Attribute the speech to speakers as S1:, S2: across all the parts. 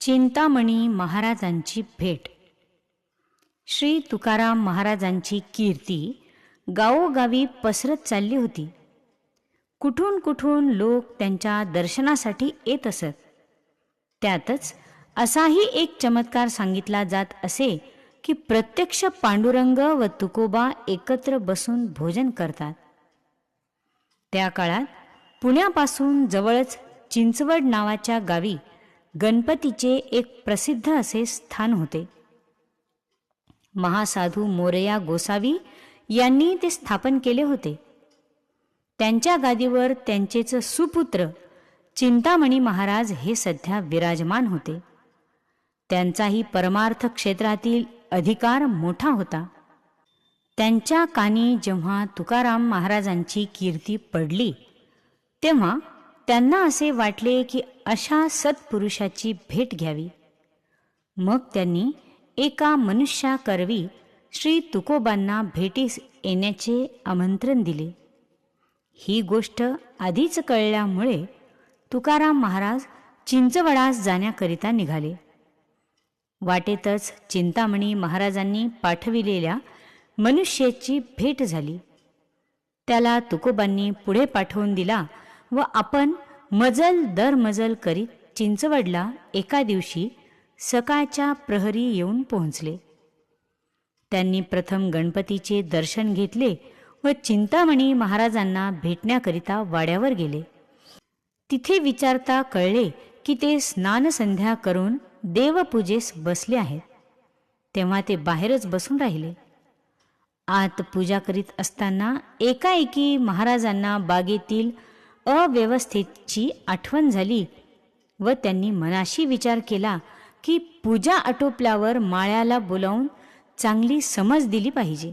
S1: चिंतामणी महाराजांची भेट. श्री तुकाराम महाराजांची कीर्ती गावोगावी पसरत चालली होती. कुठून कुठून लोक त्यांच्या दर्शनासाठी येत असत. त्यातच असाही एक चमत्कार सांगितला जात असे की प्रत्यक्ष पांडुरंग व तुकोबा एकत्र बसून भोजन करतात. त्या काळात पुण्यापासून जवळच चिंचवड नावाच्या गावी गणपतीचे एक प्रसिद्ध असे स्थान होते. महासाधू मोरया गोसावी यांनी ते स्थापन केले होते. त्यांच्या गादीवर त्यांचेच सुपुत्र चिंतामणी महाराज हे सध्या विराजमान होते. त्यांचाही परमार्थ क्षेत्रातील अधिकार मोठा होता. त्यांच्या कानी जेव्हा तुकाराम महाराजांची कीर्ती पडली तेव्हा त्यांना असे वाटले की अशा सत्पुरुषाची भेट घ्यावी. मग त्यांनी एका मनुष्याकरवी श्री तुकोबांना भेटीस येण्याचे आमंत्रण दिले. ही गोष्ट आधीच कळल्यामुळे तुकाराम महाराज चिंचवडास जाण्याकरिता निघाले. वाटेतच चिंतामणी महाराजांनी पाठविलेल्या मनुष्याची भेट झाली. त्याला तुकोबांनी पुढे पाठवून दिला व आपण मजल दर मजल करीत चिंचवडला एका दिवशी सकाळच्या प्रहरी येऊन पोहोचले. त्यांनी प्रथम गणपतीचे दर्शन घेतले व चिंतामणी महाराजांना भेटण्याकरिता वाड्यावर गेले. तिथे विचारता कळले की ते स्नानसंध्या करून देवपूजेस बसले आहेत. तेव्हा ते बाहेरच बसून राहिले. आत पूजा करीत असताना एकाएकी महाराजांना बागेतील अव्यवस्थेची आठवण झाली व त्यांनी मनाशी विचार केला की पूजा आटोपल्यावर माळ्याला बोलावून चांगली समज दिली पाहिजे.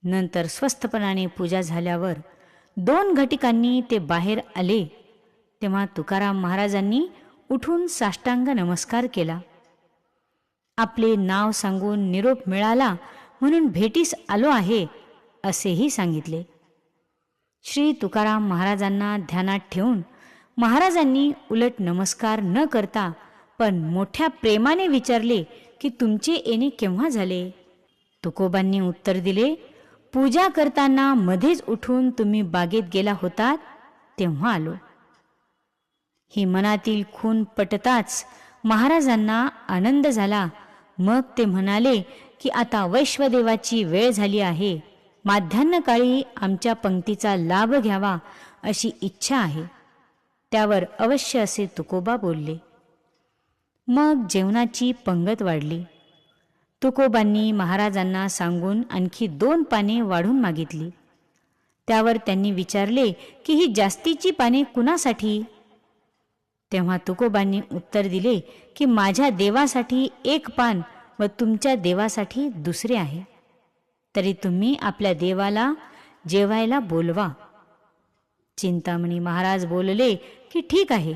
S1: नंतर स्वस्थपणाने पूजा झाल्यावर 2 घटिकांनी ते बाहेर आले तेव्हा तुकाराम महाराजांनी उठून साष्टांग नमस्कार केला. आपले नाव सांगून निरोप मिळाला म्हणून भेटीस आलो आहे असेही सांगितले. श्री तुकाराम महाराजांना ध्यानात ठेवून महाराजांनी उलट नमस्कार न करता पण मोठ्या प्रेमाने विचारले की तुमचे येणे केव्हा झाले. तुकोबांनी उत्तर दिले, पूजा करताना मध्येच उठून तुम्ही बागेत गेला होतात तेव्हा आलो. ही मनातील खून पटताच महाराजांना आनंद झाला. मग ते म्हणाले की आता वैश्वदेवाची वेळ झाली आहे. माध्यान्ह काळी आमच्या पंक्तीचा लाभ घ्यावा अशी इच्छा आहे. त्यावर अवश्य असे तुकोबा बोलले. मग जेवणाची पंगत वाढली. तुकोबांनी महाराजांना सांगून आणखी 2 पाने वाढून मागितली. त्यावर त्यांनी विचारले की ही जास्तीची पाने कुणासाठी. तेव्हा तुकोबांनी उत्तर दिले की माझ्या देवासाठी 1 पान व तुमच्या देवासाठी दुसरे आहे. तरी तुम्ही आपल्या देवाला जेवायला बोलवा. चिंतामणी महाराज बोलले की ठीक आहे.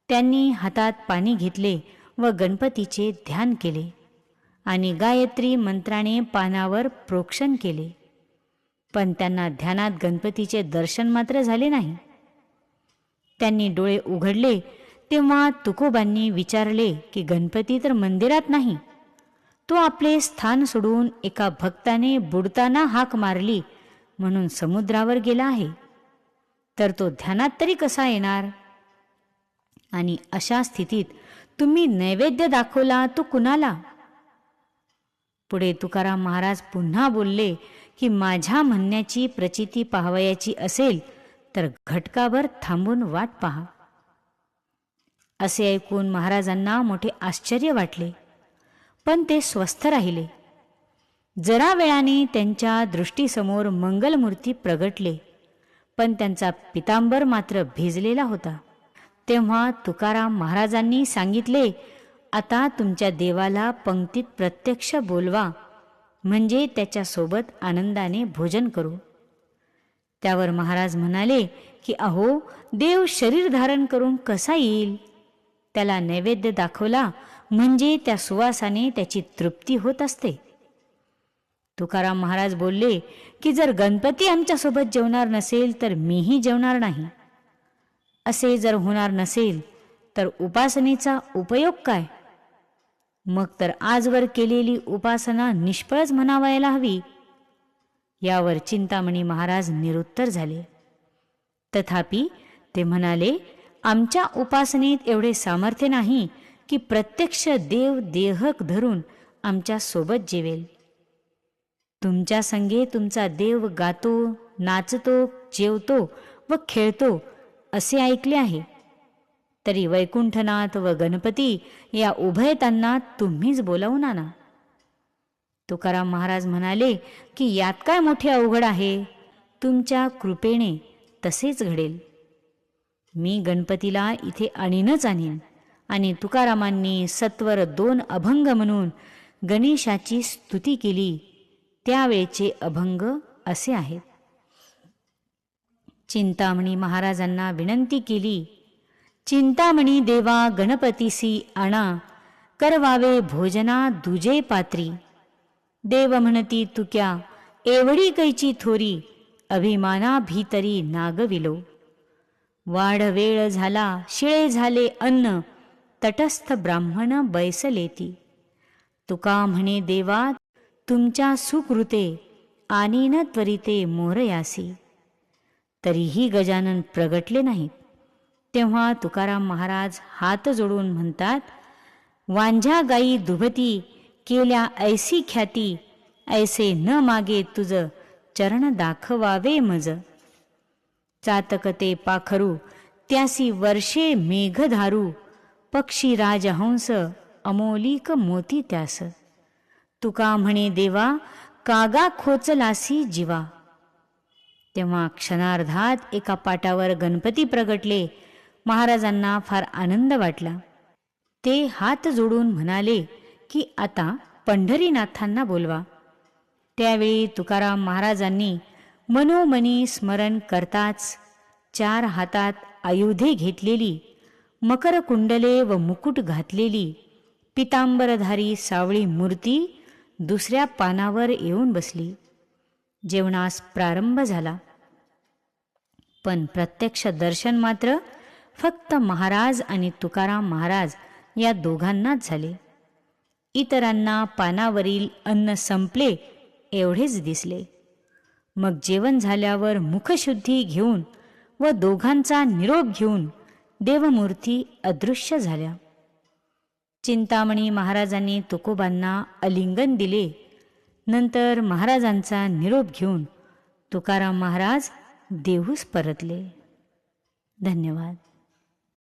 S1: त्यांनी हातात पाणी घेतले व गणपतीचे ध्यान केले आणि गायत्री मंत्राने पानावर प्रोक्षण केले. पण त्यांना ध्यानात गणपतीचे दर्शन मात्र झाले नाही. त्यांनी डोळे उघडले तेव्हा तुकोबांनी विचारले की गणपती तर मंदिरात नाही. तो आपले स्थान सोडून एका भक्ताने बुडताना हाक मारली म्हणून समुद्रावर गेला आहे. तर तो ध्यानात तरी कसा येणार. आणि अशा स्थितीत तुम्ही नैवेद्य दाखवला तो कुणाला. पुढे तुकाराम महाराज पुन्हा बोलले की माझ्या म्हणण्याची प्रचिती पाहावयाची असेल तर घटकाभर थांबून वाट पहा. असे ऐकून महाराजांना मोठे आश्चर्य वाटले. पण ते स्वस्थ राहिले. जरा वेळाने त्यांच्या दृष्टीसमोर मंगलमूर्ती प्रगटले पण त्यांचा पितांबर मात्र भिजलेला होता. तेव्हा तुकाराम महाराजांनी सांगितले, आता तुमच्या देवाला पंक्तीत प्रत्यक्ष बोलवा म्हणजे त्याच्यासोबत आनंदाने भोजन करू. त्यावर महाराज म्हणाले की अहो, देव शरीर धारण करून कसा येईल. त्याला नैवेद्य दाखवला म्हणजे त्या सुवासाने त्याची तृप्ती होत असते. तुकाराम महाराज बोलले की जर गणपती आमच्यासोबत जेवणार नसेल तर मीही जेवणार नाही. असे जर होणार नसेल तर उपासनेचा उपयोग काय? मग तर आजवर केलेली उपासना निष्फळच म्हणावायला हवी. यावर चिंतामणी महाराज निरुत्तर झाले. तथापि ते म्हणाले, आमच्या उपासनेत एवढे सामर्थ्य नाही की प्रत्यक्ष देव देहक धरून आमच्या सोबत जेवेल. तुमच्या संगे तुमचा देव गातो, नाचतो, जेवतो व खेळतो असे ऐकले आहे. तरी वैकुंठनाथ व गणपती या उभयतांना तुम्हीच बोलावून आणा. तुकाराम महाराज म्हणाले की यात काय मोठे अवघड आहे, तुमच्या कृपेने तसेच घडेल. मी गणपतीला इथे आणीनच आणीन. आणि तुकारामांनी सत्वर 2 अभंग म्हणून गणेशाची स्तुती केली. त्यावेळचे अभंग असे आहेत. चिंतामणी महाराजांना विनंती केली, चिंतामणी देवा गणपतीसी आणा, करवावे भोजना दुजे पात्री. देव म्हणती तुक्या एवढी कैची थोरी, अभिमाना भीतरी नागविलो. वाढ वेळ झाला शिळे झाले अन्न, तटस्थ ब्राह्मण बैसलेती. तुका म्हणे देवा तुमच्या सुकृते, आणीन त्वरिते मोरयासी. तरीही गजानन प्रगटले नाहीत. तेव्हा तुकाराम महाराज हात जोडून म्हणतात, वांझ्या गाई दुभती केल्या ऐसी ख्याती, ऐसे न मागे तुझ चरण दाखवावे मज. चातकते पाखरू त्यासी वर्षे मेघधारू, पक्षी राजहंस अमोलिक मोती त्यास. तुका म्हणे देवा कागा खोचलासी जीवा. तेव्हा क्षणार्धात एका पाटावर गणपती प्रगटले. महाराजांना फार आनंद वाटला. ते हात जोडून म्हणाले की आता पंढरीनाथांना बोलवा. त्यावेळी तुकाराम महाराजांनी मनोमनी स्मरण करताच 4 हातात आयुधे घेतलेली, मकर कुंडले व मुकुट घातलेली, पितांबरधारी सावळी मूर्ती दुसऱ्या पानावर येऊन बसली. जेवणास प्रारंभ झाला. पण प्रत्यक्ष दर्शन मात्र फक्त महाराज आणि तुकाराम महाराज या दोघांनाच झाले. इतरांना पानावरील अन्न संपले एवढेच दिसले. मग जेवण झाल्यावर मुखशुद्धी घेऊन व दोघांचा निरोप घेऊन देवमूर्ती अदृश्य झाल्या. चिंतामणी महाराजांनी तुकोबांना आलिंगन दिले. नंतर महाराजांचा निरोप घेऊन तुकाराम महाराज देहूस परतले. धन्यवाद.